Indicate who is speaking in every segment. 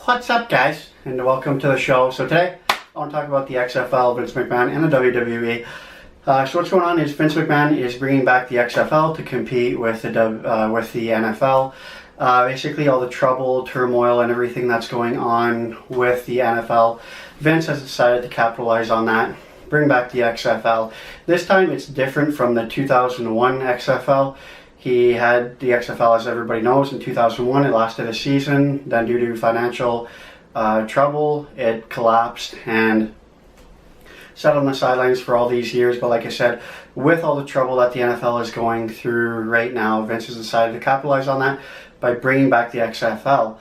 Speaker 1: What's up, guys, and welcome to the show. So today I want to talk about the XFL, Vince McMahon, and the WWE. So what's going on is Vince McMahon is bringing back the XFL to compete with the NFL. Basically, all the trouble, turmoil, and everything that's going on with the NFL, Vince has decided to capitalize on that, bring back the XFL. This time it's different from the 2001 XFL. He had the XFL, as everybody knows, in 2001. It lasted a season. Then due to financial trouble, it collapsed and sat on the sidelines for all these years. But like I said, with all the trouble that the NFL is going through right now, Vince has decided to capitalize on that by bringing back the XFL.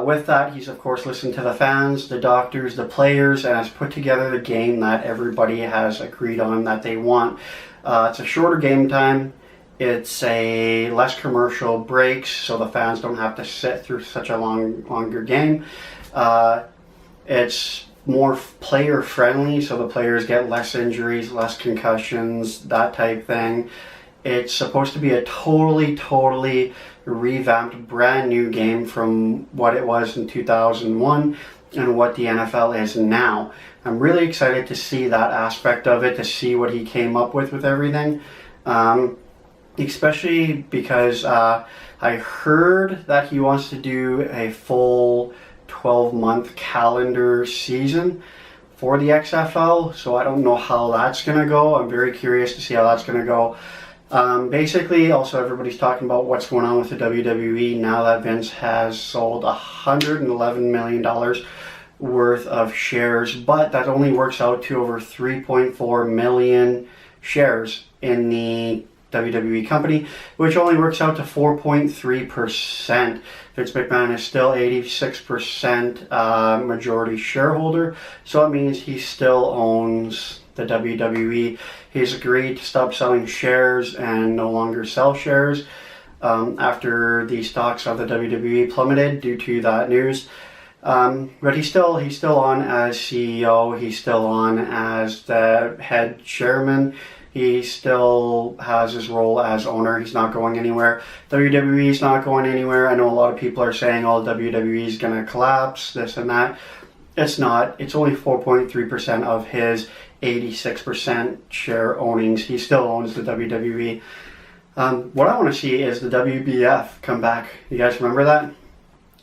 Speaker 1: With that, he's of course listened to the fans, the doctors, the players, and has put together the game that everybody has agreed on that they want. It's a shorter game time. It's a less commercial breaks, so the fans don't have to sit through such a longer game. It's more player friendly, so the players get less injuries, less concussions, that type thing. It's supposed to be a totally revamped, brand new game from what it was in 2001 and what the NFL is now. I'm really excited to see that aspect of it, to see what he came up with everything. Especially because I heard that he wants to do a full 12-month calendar season for the XFL, so I don't know how that's going to go. I'm very curious to see how that's going to go. Basically, also everybody's talking about what's going on with the WWE now that Vince has sold $111 million worth of shares, but that only works out to over 3.4 million shares in the WWE company, which only works out to 4.3%. Vince McMahon is still 86% majority shareholder, so it means he still owns the WWE. He's agreed to stop selling shares and no longer sell shares after the stocks of the WWE plummeted due to that news. But he's still on as CEO. He's still on as the head chairman. He still has his role as owner. He's not going anywhere. WWE is not going anywhere. I know a lot of people are saying, oh, WWE is going to collapse, this and that. It's not. It's only 4.3% of his 86% share ownings. He still owns the WWE. What I want to see is the WBF come back. You guys remember that?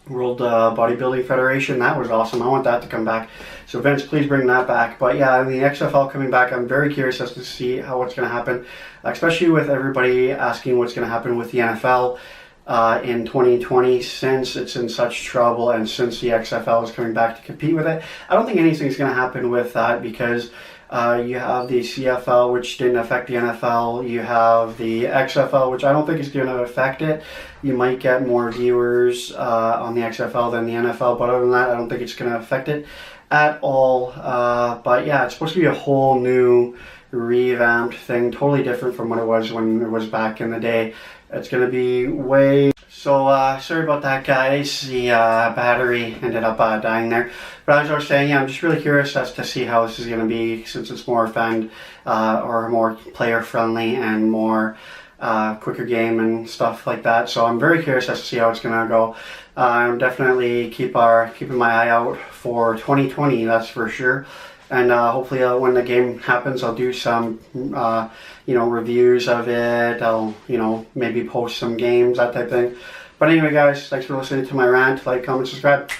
Speaker 1: World Bodybuilding Federation. That was awesome. I want that to come back. So Vince, please bring that back. But yeah, the XFL coming back, I'm very curious as to see what's going to happen, especially with everybody asking what's going to happen with the NFL in 2020 since it's in such trouble and since the XFL is coming back to compete with it. I don't think anything's going to happen with that because you have the CFL, which didn't affect the NFL. You have the XFL, which I don't think is going to affect it. You might get more viewers on the XFL than the NFL, but other than that, I don't think it's going to affect it at all. But yeah, it's supposed to be a whole new revamped thing, totally different from what it was when it was back in the day. It's going to be way... So, sorry about that, guys. The battery ended up dying there. But as I was saying, yeah, I'm just really curious as to see how this is going to be, since it's more fan or more player-friendly and more quicker game and stuff like that. So I'm very curious as to see how it's going to go. I'm definitely keeping my eye out for 2020, that's for sure. And hopefully when the game happens, I'll do some, reviews of it. I'll, maybe post some games, that type of thing. But anyway, guys, thanks for listening to my rant. Like, comment, subscribe.